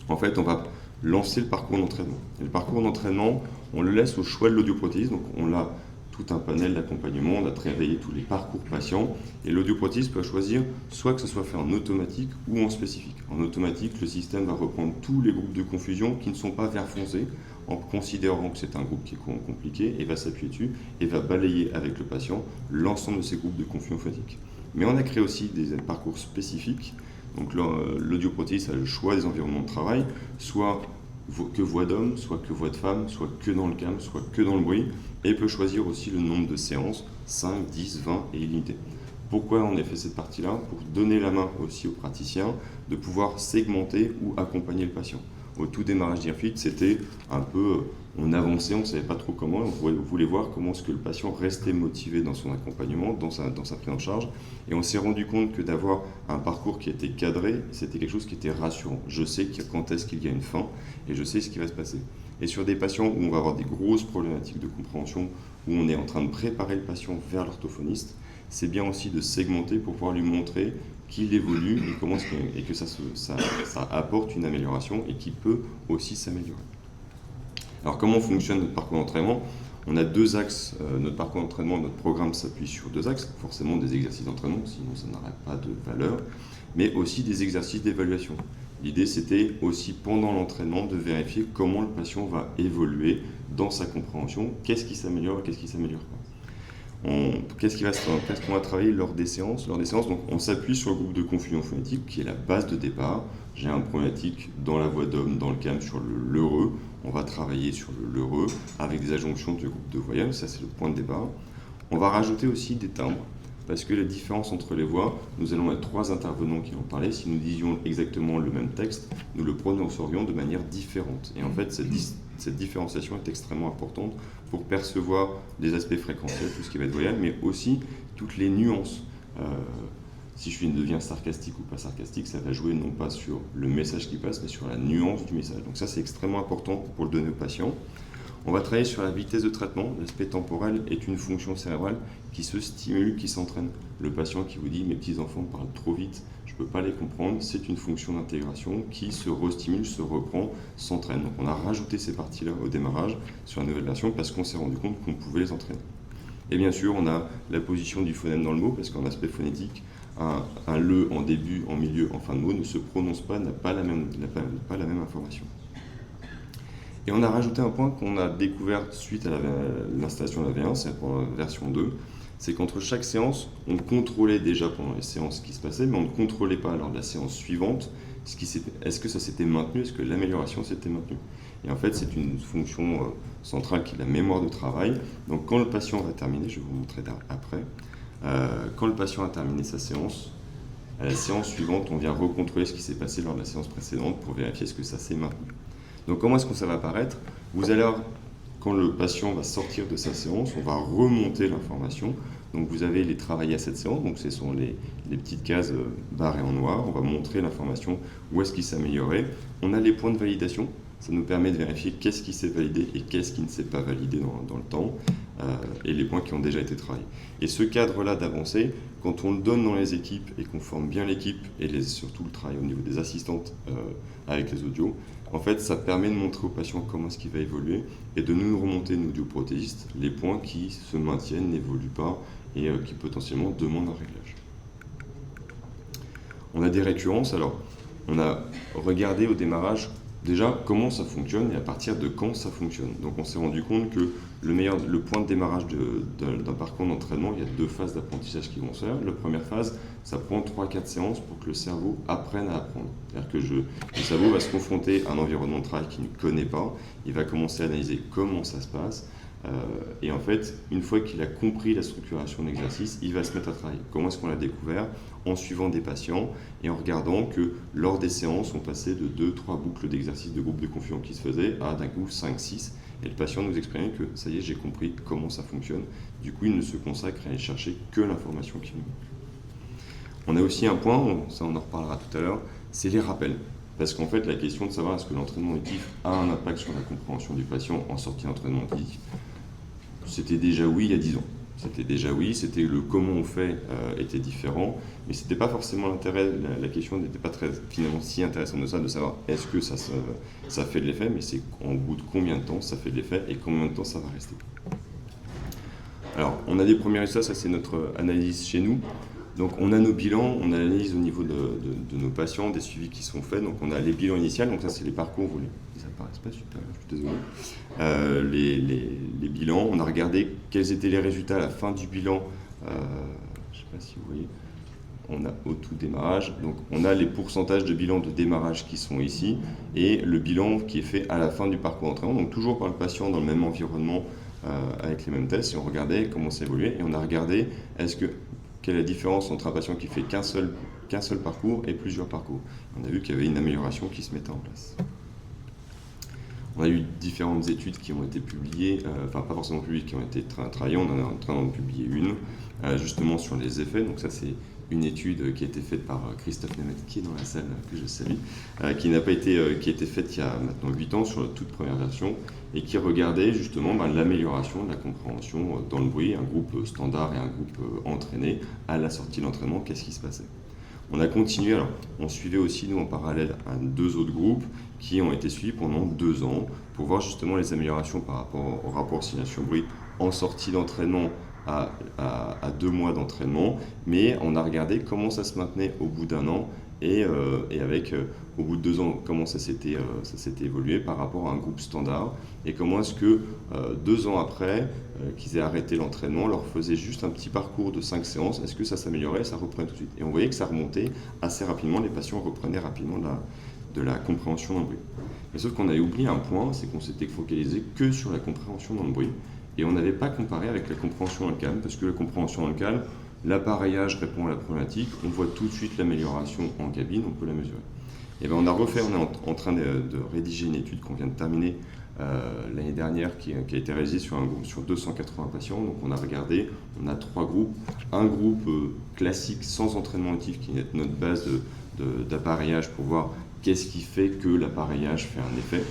en fait, on va lancer le parcours d'entraînement. Et le parcours d'entraînement, on le laisse au choix de l'audioprothésiste, donc on a tout un panel d'accompagnement, on a travaillé tous les parcours patients et l'audioprothésiste peut choisir soit que ce soit fait en automatique ou en spécifique. En automatique, le système va reprendre tous les groupes de confusion qui ne sont pas vert foncé en considérant que c'est un groupe qui est compliqué et va s'appuyer dessus et va balayer avec le patient l'ensemble de ces groupes de confusion phonétique. Mais on a créé aussi des parcours spécifiques. Donc l'audioprothésiste a le choix des environnements de travail, soit que voix d'homme, soit que voix de femme, soit que dans le calme, soit que dans le bruit, et peut choisir aussi le nombre de séances, 5, 10, 20 et illimité. Pourquoi on a fait cette partie-là? Pour donner la main aussi aux praticiens de pouvoir segmenter ou accompagner le patient. Au tout démarrage d'Airfit, c'était un peu, on avançait, on ne savait pas trop comment, on voulait voir comment est-ce que le patient restait motivé dans son accompagnement, dans sa prise en charge, et on s'est rendu compte que d'avoir un parcours qui était cadré, c'était quelque chose qui était rassurant. Je sais quand est-ce qu'il y a une fin, et je sais ce qui va se passer. Et sur des patients où on va avoir des grosses problématiques de compréhension, où on est en train de préparer le patient vers l'orthophoniste, c'est bien aussi de segmenter pour pouvoir lui montrer qu'il évolue et que ça apporte une amélioration et qu'il peut aussi s'améliorer. Alors comment fonctionne notre parcours d'entraînement? On a deux axes, notre parcours d'entraînement, notre programme s'appuie sur deux axes, forcément des exercices d'entraînement, sinon ça n'aurait pas de valeur, mais aussi des exercices d'évaluation. L'idée, c'était aussi pendant l'entraînement de vérifier comment le patient va évoluer dans sa compréhension, qu'est-ce qui s'améliore et qu'est-ce qui ne s'améliore pas. Qu'est-ce qu'on va travailler lors des séances? Donc, on s'appuie sur le groupe de confusion phonétique qui est la base de départ. J'ai un problématique dans la voix d'homme, dans le calme, sur le l'heureux. On va travailler sur le l'heureux avec des adjonctions de groupe de voyelles, ça c'est le point de départ. On va rajouter aussi des timbres, parce que la différence entre les voix, nous allons être 3 intervenants qui en parlaient. Si nous disions exactement le même texte, nous le prononcerions de manière différente. Et en fait, cette différenciation est extrêmement importante pour percevoir les aspects fréquentiels, tout ce qui va être voyelle, mais aussi toutes les nuances. Si je deviens sarcastique ou pas sarcastique, ça va jouer non pas sur le message qui passe, mais sur la nuance du message. Donc ça, c'est extrêmement important pour le donner au patient. On va travailler sur la vitesse de traitement. L'aspect temporel est une fonction cérébrale qui se stimule, qui s'entraîne. Le patient qui vous dit « mes petits-enfants parlent trop vite, je ne peux pas les comprendre », c'est une fonction d'intégration qui se restimule, se reprend, s'entraîne. Donc on a rajouté ces parties-là au démarrage sur la nouvelle version parce qu'on s'est rendu compte qu'on pouvait les entraîner. Et bien sûr, on a la position du phonème dans le mot, parce qu'en aspect phonétique, un le en début, en milieu, en fin de mot ne se prononce pas, n'a pas la même information. Et on a rajouté un point qu'on a découvert suite à l'installation de la V1, c'est pour la version 2, c'est qu'entre chaque séance, on contrôlait déjà pendant les séances ce qui se passait, mais on ne contrôlait pas lors de la séance suivante est-ce que ça s'était maintenu, est-ce que l'amélioration s'était maintenue. Et en fait, c'est une fonction centrale qui est la mémoire de travail. Donc quand le patient va terminer, je vais vous montrer après, quand le patient a terminé sa séance, à la séance suivante, on vient recontrôler ce qui s'est passé lors de la séance précédente pour vérifier ce que ça s'est maintenu. Donc comment est-ce que ça va apparaître? Vous allez avoir, quand le patient va sortir de sa séance, on va remonter l'information. Donc vous avez les travaillés à cette séance, donc ce sont les petites cases barrées en noir. On va montrer l'information, où est-ce qu'il s'est amélioré. On a les points de validation, ça nous permet de vérifier qu'est-ce qui s'est validé et qu'est-ce qui ne s'est pas validé dans le temps, et les points qui ont déjà été travaillés. Et ce cadre-là d'avancée, quand on le donne dans les équipes et qu'on forme bien l'équipe, et surtout le travail au niveau des assistantes avec les audios, en fait, ça permet de montrer au patient comment est-ce qu'il va évoluer et de nous remonter, nous, audioprothésistes, les points qui se maintiennent, n'évoluent pas et qui potentiellement demandent un réglage. On a des récurrences. Alors, on a regardé au démarrage déjà comment ça fonctionne et à partir de quand ça fonctionne. Donc on s'est rendu compte que le point de démarrage d'un parcours d'entraînement, il y a 2 phases d'apprentissage qui vont se faire. La première phase, ça prend 3-4 séances pour que le cerveau apprenne à apprendre. C'est-à-dire que le cerveau va se confronter à un environnement de travail qu'il ne connaît pas, il va commencer à analyser comment ça se passe, et en fait, une fois qu'il a compris la structuration de l'exercice, il va se mettre à travailler. Comment est-ce qu'on l'a découvert? En suivant des patients et en regardant que lors des séances, on passait de 2-3 boucles d'exercices de groupe de confusion qui se faisaient à d'un coup 5-6. Et le patient nous exprimait que ça y est, j'ai compris comment ça fonctionne. Du coup, il ne se consacre à aller chercher que l'information qui nous manque. On a aussi un point, ça on en reparlera tout à l'heure, c'est les rappels. Parce qu'en fait, la question de savoir est-ce que l'entraînement auditif a un impact sur la compréhension du patient en sortie d'entraînement auditif, c'était déjà oui il y a 10 ans. C'était déjà oui, c'était le comment on fait était différent, mais c'était pas forcément l'intérêt, la question n'était pas finalement si intéressante de ça, de savoir est-ce que ça fait de l'effet, mais c'est en bout de combien de temps ça fait de l'effet et combien de temps ça va rester. Alors, on a des premiers résultats, ça c'est notre analyse chez nous. Donc on a nos bilans, on analyse au niveau de nos patients, des suivis qui sont faits. Donc on a les bilans initiaux, donc ça c'est les parcours, ils apparaissent pas super, je suis désolé. Les bilans, on a regardé quels étaient les résultats à la fin du bilan. Je ne sais pas si vous voyez, on a au tout démarrage. Donc on a les pourcentages de bilan de démarrage qui sont ici et le bilan qui est fait à la fin du parcours d'entraînement. Donc toujours par le patient dans le même environnement avec les mêmes tests. Et on regardait comment ça évoluait et on a regardé quelle est la différence entre un patient qui fait qu'un seul parcours et plusieurs parcours. On a vu qu'il y avait une amélioration qui se mettait en place. On a eu différentes études qui ont été publiées, enfin pas forcément publiées, qui ont été travaillées. On en est en train d'en publier une, justement sur les effets. Donc ça c'est une étude qui a été faite par Christophe Nemeth, qui est dans la salle, que je salue, qui a été faite il y a maintenant 8 ans sur la toute première version, et qui regardait justement l'amélioration de la compréhension dans le bruit, un groupe standard et un groupe entraîné. À la sortie de l'entraînement, qu'est-ce qui se passait? On a continué, alors on suivait aussi nous en parallèle 2 autres groupes qui ont été suivis pendant 2 ans pour voir justement les améliorations par rapport au rapport signation-bruit en sortie d'entraînement à 2 mois d'entraînement, mais on a regardé comment ça se maintenait au bout d'1 an et avec au bout de 2 ans comment ça s'était évolué par rapport à un groupe standard, et comment est-ce que 2 ans après qu'ils aient arrêté l'entraînement, on leur faisait juste un petit parcours de 5 séances, est-ce que ça s'améliorait, ça reprenait tout de suite, et on voyait que ça remontait assez rapidement, les patients reprenaient rapidement de la compréhension dans le bruit. Mais sauf qu'on avait oublié un point, c'est qu'on s'était focalisé que sur la compréhension dans le bruit, et on n'avait pas comparé avec la compréhension dans le calme, parce que la compréhension dans le calme, l'appareillage répond à la problématique, on voit tout de suite l'amélioration en cabine, on peut la mesurer. Et bien on est en train de rédiger une étude qu'on vient de terminer l'année dernière qui a été réalisée sur un groupe sur 280 patients. Donc on a regardé, on a 3 groupes, un groupe classique sans entraînement actif qui est notre base d'appareillage pour voir qu'est-ce qui fait que l'appareillage fait un effet.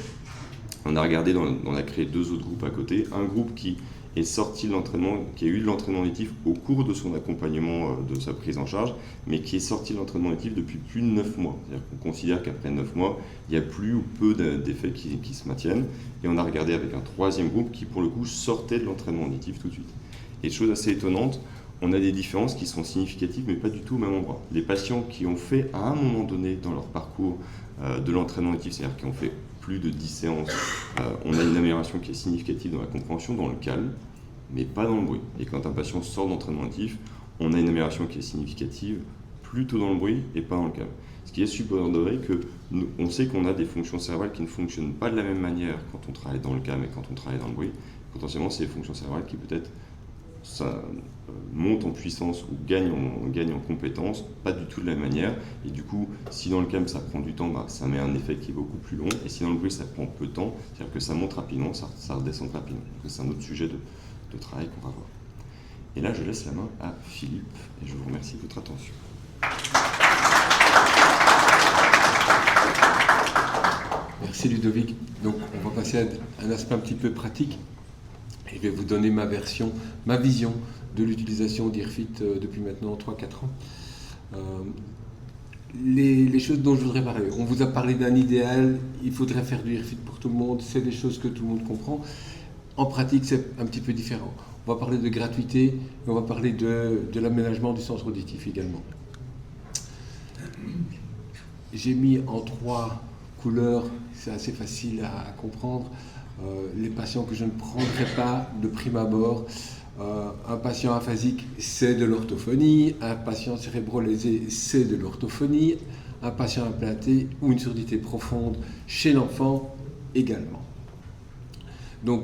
On a regardé, on a créé 2 autres groupes à côté, un groupe qui est sorti de l'entraînement, qui a eu de l'entraînement auditif au cours de son accompagnement, de sa prise en charge, mais qui est sorti de l'entraînement auditif depuis plus de 9 mois. C'est-à-dire qu'on considère qu'après 9 mois, il y a plus ou peu d'effets qui se maintiennent. Et on a regardé avec un 3e groupe qui, pour le coup, sortait de l'entraînement auditif tout de suite. Et chose assez étonnante, on a des différences qui sont significatives, mais pas du tout au même endroit. Les patients qui ont fait, à un moment donné dans leur parcours de l'entraînement auditif, c'est-à-dire qui ont fait plus de 10 séances, on a une amélioration qui est significative dans la compréhension, dans le calme, mais pas dans le bruit. Et quand un patient sort d'entraînement actif, on a une amélioration qui est significative plutôt dans le bruit et pas dans le calme. Ce qui est subordonné que on sait qu'on a des fonctions cérébrales qui ne fonctionnent pas de la même manière quand on travaille dans le calme et quand on travaille dans le bruit. Potentiellement, c'est des fonctions cérébrales qui peut-être montent en puissance ou gagnent en compétences, pas du tout de la même manière. Et du coup, si dans le calme ça prend du temps, ça met un effet qui est beaucoup plus long. Et si dans le bruit ça prend peu de temps, c'est-à-dire que ça monte rapidement, ça redescend rapidement. Donc c'est un autre sujet de travail qu'on va voir. Et là, je laisse la main à Philippe et je vous remercie de votre attention. Merci Ludovic. Donc on va passer à un aspect un petit peu pratique. Et je vais vous donner ma vision de l'utilisation d'IRFIT depuis maintenant 3-4 ans. Les choses dont je voudrais parler. On vous a parlé d'un idéal, il faudrait faire du IRFIT pour tout le monde, c'est des choses que tout le monde comprend. En pratique, c'est un petit peu différent. On va parler de gratuité et on va parler de l'aménagement du centre auditif également. J'ai mis en 3 couleurs, c'est assez facile à comprendre. Les patients que je ne prendrai pas de prime abord. Un patient aphasique, c'est de l'orthophonie. Un patient cérébro-lésé, c'est de l'orthophonie. Un patient implanté ou une surdité profonde chez l'enfant également. Donc,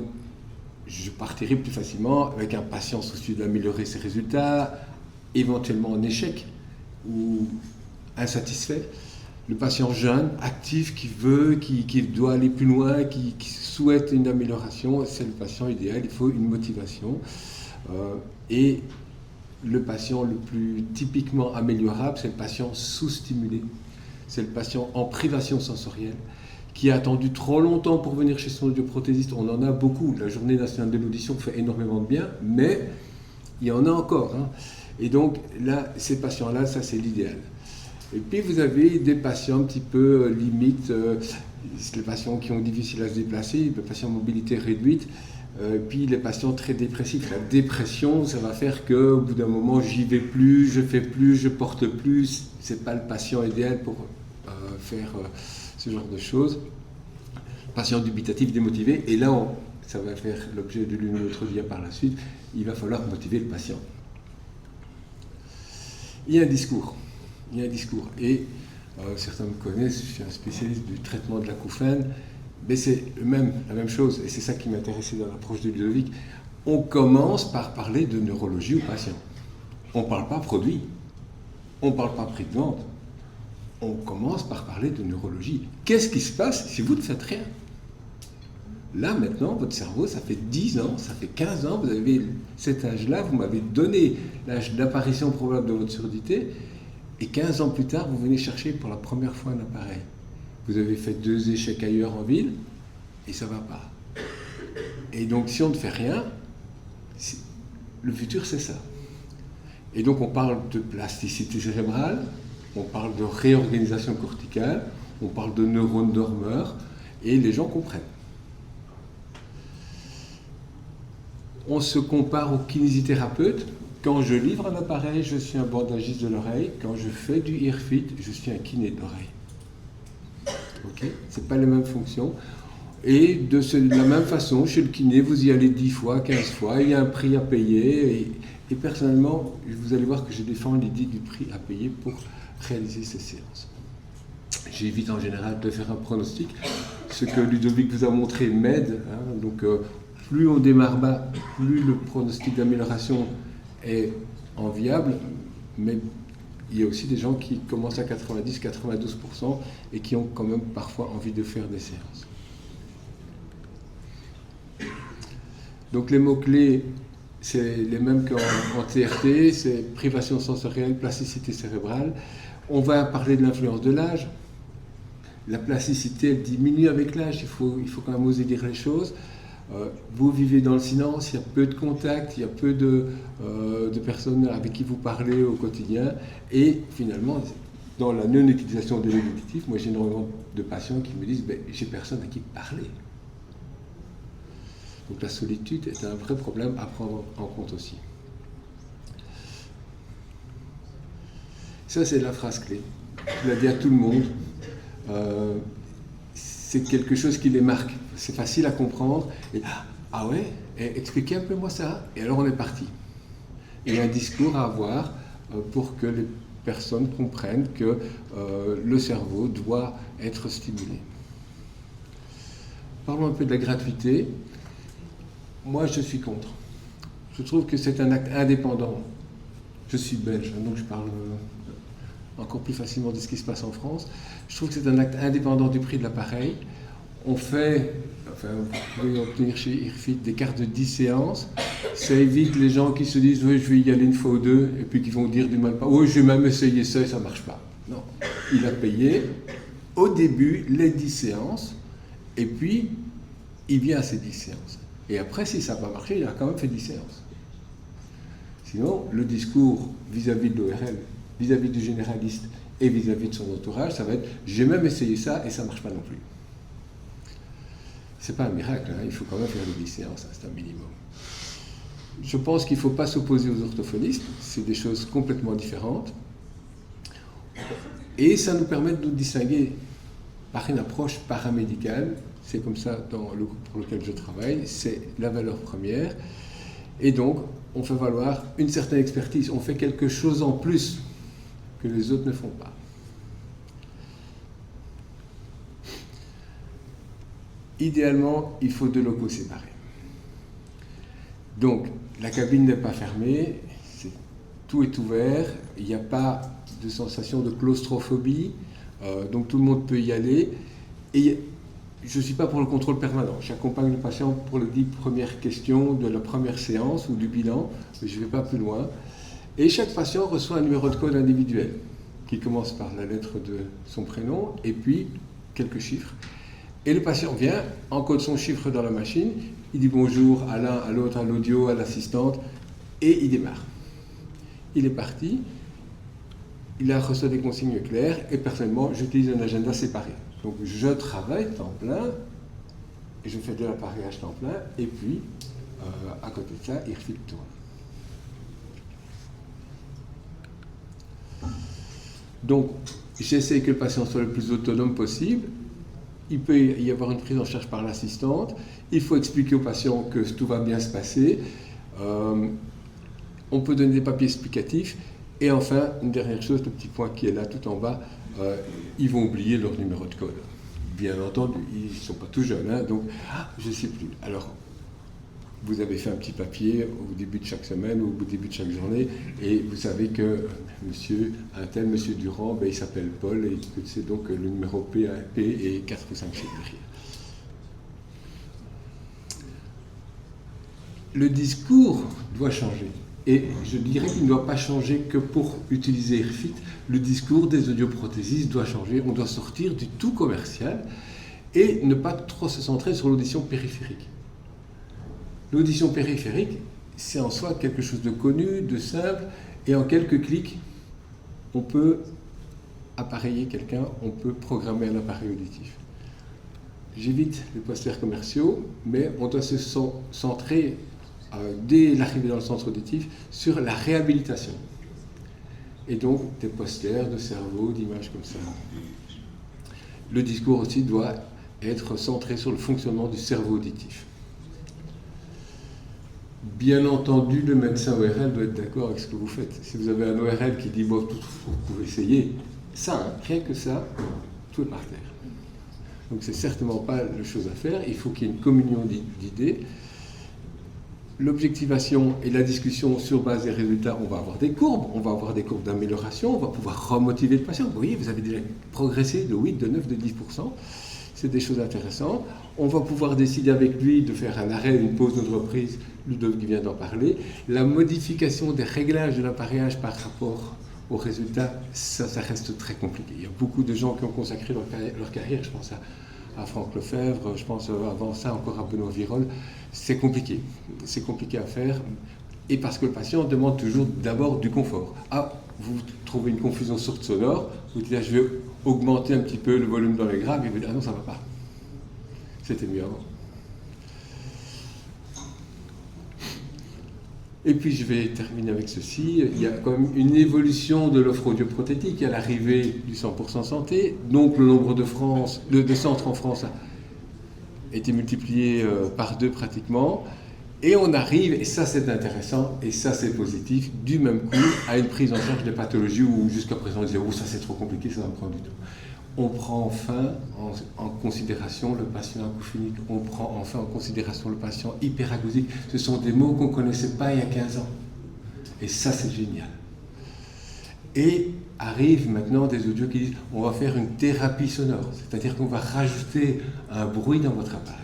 je partirai plus facilement avec un patient soucieux d'améliorer ses résultats, éventuellement en échec ou insatisfait. Le patient jeune, actif, qui doit aller plus loin, qui souhaite une amélioration, c'est le patient idéal, il faut une motivation. Et le patient le plus typiquement améliorable, c'est le patient sous-stimulé. C'est le patient en privation sensorielle, qui a attendu trop longtemps pour venir chez son audioprothésiste. On en a beaucoup, la Journée nationale de l'audition fait énormément de bien, mais il y en a encore. Et donc là, ces patients-là, ça c'est l'idéal. Et puis vous avez des patients un petit peu limites, les patients qui ont difficile à se déplacer, les patients en mobilité réduite, puis les patients très dépressifs. La dépression, ça va faire qu'au bout d'un moment, j'y vais plus, je fais plus, je porte plus. C'est pas le patient idéal pour faire ce genre de choses. Patient dubitatif, démotivé, et là, ça va faire l'objet de l'une ou l'autre dia par la suite, il va falloir motiver le patient. Il y a un discours. Et certains me connaissent, je suis un spécialiste du traitement de l'acouphène, mais c'est la même chose, et c'est ça qui m'intéressait dans l'approche de Ludovic. On commence par parler de neurologie au patient. On ne parle pas produit, on ne parle pas prix de vente, on commence par parler de neurologie. Qu'est-ce qui se passe si vous ne faites rien? Là, maintenant, votre cerveau, ça fait 10 ans, ça fait 15 ans, vous avez cet âge-là, vous m'avez donné l'âge d'apparition probable de votre surdité, et 15 ans plus tard, vous venez chercher pour la première fois un appareil. Vous avez fait 2 échecs ailleurs en ville, et ça ne va pas. Et donc, si on ne fait rien, le futur, c'est ça. Et donc, on parle de plasticité cérébrale, on parle de réorganisation corticale, on parle de neurones dormeurs, et les gens comprennent. On se compare au kinésithérapeute. Quand je livre un appareil, je suis un bandagiste de l'oreille. Quand je fais du earfit, je suis un kiné de l'oreille. Okay, ce n'est pas les mêmes fonctions. Et de la même façon, chez le kiné, vous y allez 10 fois, 15 fois, il y a un prix à payer. Et personnellement, vous allez voir que je défends l'idée du prix à payer pour réaliser ces séances. J'évite en général de faire un pronostic. Ce que Ludovic vous a montré m'aide. Donc, plus on démarre bas, plus le pronostic d'amélioration est enviable. Mais il y a aussi des gens qui commencent à 90-92% et qui ont quand même parfois envie de faire des séances. Donc les mots-clés, c'est les mêmes qu'en TRT, c'est privation sensorielle, plasticité cérébrale. On va parler de l'influence de l'âge. La plasticité, elle diminue avec l'âge, il faut quand même oser dire les choses. Vous vivez dans le silence, il y a peu de contacts, il y a peu de personnes avec qui vous parlez au quotidien. Et finalement, dans la non-utilisation des médicaments, moi j'ai énormément de patients qui me disent « j'ai personne à qui parler ». Donc la solitude est un vrai problème à prendre en compte aussi. Ça, c'est la phrase clé. Je la dis à tout le monde. C'est quelque chose qui les marque. C'est facile à comprendre. Et, ah ouais, expliquez un peu moi ça. Et alors on est parti. Il y a un discours à avoir pour que les personnes comprennent que le cerveau doit être stimulé. Parlons un peu de la gratuité. Moi, je suis contre. Je trouve que c'est un acte indépendant. Je suis belge, donc je parle encore plus facilement de ce qui se passe en France. Je trouve que c'est un acte indépendant du prix de l'appareil. On fait, vous pouvez obtenir chez Earfit des cartes de 10 séances. Ça évite les gens qui se disent oui, je vais y aller une fois ou deux, et puis qui vont dire du mal pas. Oui, j'ai même essayé ça et ça ne marche pas. Non. Il a payé au début les 10 séances, et puis il vient à ces 10 séances. Et après, si ça n'a pas marché, il a quand même fait 10 séances. Sinon, le discours vis-à-vis de l'ORL, vis-à-vis du généraliste et vis-à-vis de son entourage, ça va être « j'ai même essayé ça et ça ne marche pas non plus ». Ce n'est pas un miracle, il faut quand même faire les 10 séances, c'est un minimum. Je pense qu'il ne faut pas s'opposer aux orthophonistes, c'est des choses complètement différentes. Et ça nous permet de nous distinguer par une approche paramédicale. C'est comme ça dans le groupe pour lequel je travaille, c'est la valeur première. Et donc, on fait valoir une certaine expertise, on fait quelque chose en plus que les autres ne font pas. Idéalement, il faut 2 locaux séparés. Donc, la cabine n'est pas fermée, tout est ouvert, il n'y a pas de sensation de claustrophobie, donc tout le monde peut y aller. Et je ne suis pas pour le contrôle permanent. J'accompagne le patient pour les 10 premières questions de la première séance ou du bilan, mais je ne vais pas plus loin. Et chaque patient reçoit un numéro de code individuel qui commence par la lettre de son prénom et puis quelques chiffres. Et le patient vient, encode son chiffre dans la machine, il dit bonjour à l'un, à l'autre, à l'audio, à l'assistante, et il démarre. Il est parti, il a reçu des consignes claires, et personnellement, j'utilise un agenda séparé. Donc je travaille temps plein, et je fais de l'appareillage temps plein, et puis, à côté de ça, Earfit tourne. Donc, j'essaie que le patient soit le plus autonome possible. Il peut y avoir une prise en charge par l'assistante. Il faut expliquer au patient que tout va bien se passer. On peut donner des papiers explicatifs. Et enfin, une dernière chose, le petit point qui est là tout en bas, ils vont oublier leur numéro de code. Bien entendu, ils ne sont pas tout jeunes, donc je ne sais plus. Alors, vous avez fait un petit papier au début de chaque semaine ou au début de chaque journée, et vous savez que monsieur Durand, il s'appelle Paul, et que c'est donc le numéro P et 4 ou 5 chiffres derrière. le discours doit changer. Et je dirais qu'il ne doit pas changer que pour utiliser Airfit. Le discours des audioprothésistes doit changer. On doit sortir du tout commercial et ne pas trop se centrer sur l'audition périphérique. L'audition périphérique, c'est en soi quelque chose de connu, de simple, et en quelques clics, on peut appareiller quelqu'un, on peut programmer un appareil auditif. J'évite les posters commerciaux, mais on doit se centrer, dès l'arrivée dans le centre auditif, sur la réhabilitation. Et donc, des posters de cerveau, d'images comme ça. Le discours aussi doit être centré sur le fonctionnement du cerveau auditif. Bien entendu, le médecin ORL doit être d'accord avec ce que vous faites. Si vous avez un ORL qui dit bon, vous pouvez essayer, ça, rien que ça, tout est par terre. Donc c'est certainement pas la chose à faire. Il faut qu'il y ait une communion d'idées. L'objectivation et la discussion sur base des résultats, on va avoir des courbes d'amélioration, on va pouvoir remotiver le patient. Vous voyez, vous avez déjà progressé de 8, de 9, de 10%. C'est des choses intéressantes. On va pouvoir décider avec lui de faire un arrêt, une pause, une reprise. Ludovic vient d'en parler. La modification des réglages de l'appareillage par rapport aux résultats, ça reste très compliqué. Il y a beaucoup de gens qui ont consacré leur carrière, je pense à Franck Lefebvre, je pense avant ça encore à Benoît Virol. C'est compliqué à faire, et parce que le patient demande toujours d'abord du confort. Ah, vous trouvez une confusion sourde sonore, vous dites, je vais augmenter un petit peu le volume dans les graves, et vous dites, ah non, ça ne va pas. C'était mieux avant. Et puis je vais terminer avec ceci. Il y a quand même une évolution de l'offre audioprothétique à l'arrivée du 100% santé. Donc le nombre de centres en France a été multiplié par 2 pratiquement. Et on arrive, et ça c'est intéressant, et ça c'est positif, du même coup à une prise en charge des pathologies où jusqu'à présent on disait « Oh, ça c'est trop compliqué, ça va me prendre du temps ». On prend enfin en considération le patient acousphonique, on prend enfin en considération le patient hyperacousique. Ce sont des mots qu'on ne connaissait pas il y a 15 ans. Et ça, c'est génial. Et arrivent maintenant des audios qui disent on va faire une thérapie sonore, c'est-à-dire qu'on va rajouter un bruit dans votre appareil.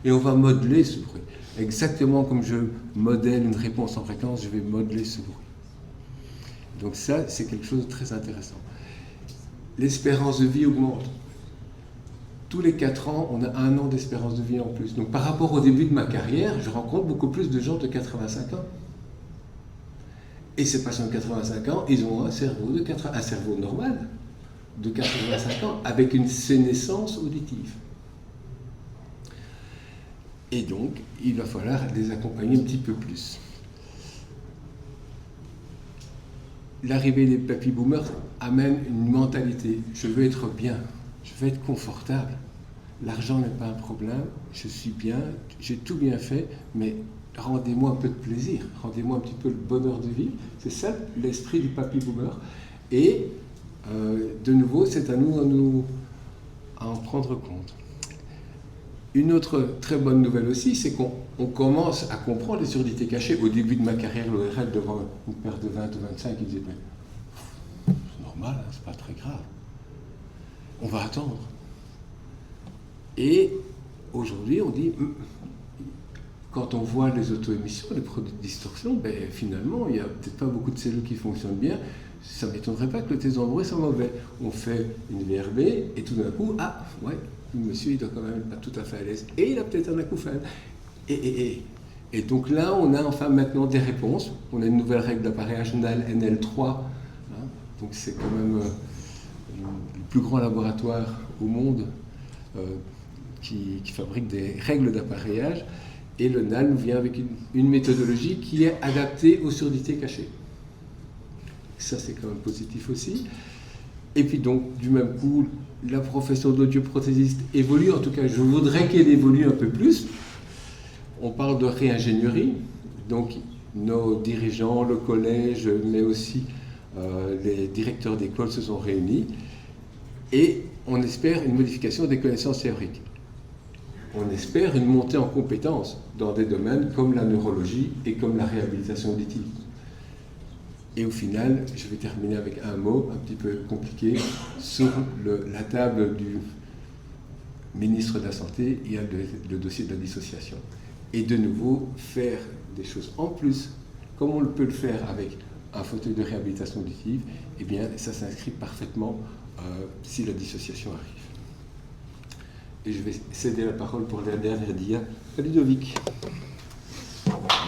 Et on va modeler ce bruit. Exactement comme je modèle une réponse en fréquence, je vais modeler ce bruit. Donc ça, c'est quelque chose de très intéressant. L'espérance de vie augmente. Tous les 4 ans, on a 1 an d'espérance de vie en plus. Donc par rapport au début de ma carrière, je rencontre beaucoup plus de gens de 85 ans. Et ces patients de 85 ans, ils ont un cerveau normal de 85 ans avec une sénescence auditive. Et donc, il va falloir les accompagner un petit peu plus. L'arrivée des papy-boomers amène une mentalité. Je veux être bien, je veux être confortable. L'argent n'est pas un problème, je suis bien, j'ai tout bien fait, mais rendez-moi un peu de plaisir, rendez-moi un petit peu le bonheur de vivre. C'est ça l'esprit du papy-boomer. Et de nouveau, c'est à nous à en prendre compte. Une autre très bonne nouvelle aussi, c'est qu'on commence à comprendre les surdités cachées. Au début de ma carrière, l'ORL, devant une paire de 20 ou 25, il disait « c'est normal, hein, c'est pas très grave. On va attendre. » Et aujourd'hui, on dit quand on voit les auto-émissions, les produits de distorsion, ben, finalement, il n'y a peut-être pas beaucoup de cellules qui fonctionnent bien. Ça ne m'étonnerait pas que le test d'embrouille soit mauvais. On fait une VRB et tout d'un coup, ah, ouais, le monsieur, il doit quand même pas tout à fait à l'aise. Et il a peut-être un acouphène. Et donc là, on a enfin maintenant des réponses. On a une nouvelle règle d'appareillage NAL NL3. Hein, donc c'est quand même le plus grand laboratoire au monde qui fabrique des règles d'appareillage. Et le NAL nous vient avec une méthodologie qui est adaptée aux surdités cachées. Ça, c'est quand même positif aussi. Et puis donc, du même coup, la profession d'audioprothésiste évolue. En tout cas, je voudrais qu'elle évolue un peu plus. On parle de réingénierie. Donc, nos dirigeants, le collège, mais aussi les directeurs d'école se sont réunis. Et on espère une modification des connaissances théoriques. On espère une montée en compétences dans des domaines comme la neurologie et comme la réhabilitation auditive. Et au final, je vais terminer avec un mot un petit peu compliqué. Sur la table du ministre de la Santé, il y a le dossier de la dissociation. et de nouveau faire des choses en plus, comme on peut le faire avec un fauteuil de réhabilitation auditive, eh bien ça s'inscrit parfaitement si la dissociation arrive. Et je vais céder la parole pour la dernière dia à Ludovic.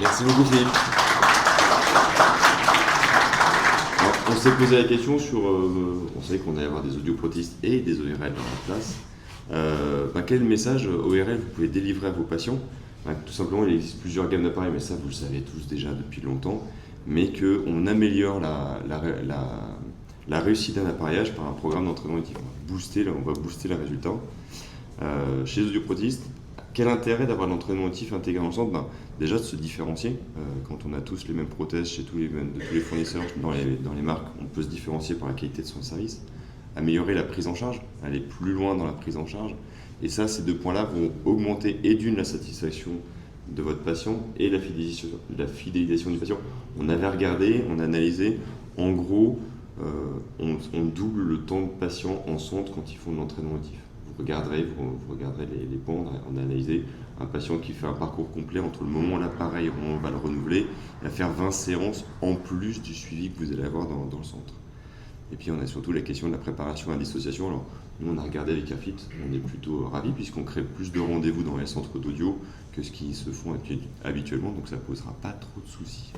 Merci beaucoup Philippe. Alors, on s'est posé la question sur, on sait qu'on allait avoir des audioprothésistes et des ORL dans la place. Quel message ORL vous pouvez délivrer à vos patients? Tout simplement, il existe plusieurs gammes d'appareils, mais ça vous le savez tous déjà depuis longtemps, mais qu'on améliore la réussite d'un appareillage par un programme d'entraînement auditif. On va booster le résultat. Chez les audioprothésistes, quel intérêt d'avoir l'entraînement auditif intégré dans le centre? Déjà de se différencier. Quand on a tous les mêmes prothèses chez tous les fournisseurs, dans les marques, on peut se différencier par la qualité de son service. Améliorer la prise en charge, aller plus loin dans la prise en charge. Et ça, ces deux points-là vont augmenter et la satisfaction de votre patient et la fidélisation du patient. On avait regardé, on a analysé, en gros, on double le temps de patient en centre quand ils font de l'entraînement auditif. Vous regarderez les points, on a analysé un patient qui fait un parcours complet entre le moment où l'appareil, on va le renouveler, il va faire 20 séances en plus du suivi que vous allez avoir dans le centre. Et puis on a surtout la question de la préparation à la dissociation. Alors nous on a regardé avec Airfit, on est plutôt ravis puisqu'on crée plus de rendez-vous dans les centres d'audio que ce qui se font habituellement, donc ça ne posera pas trop de soucis.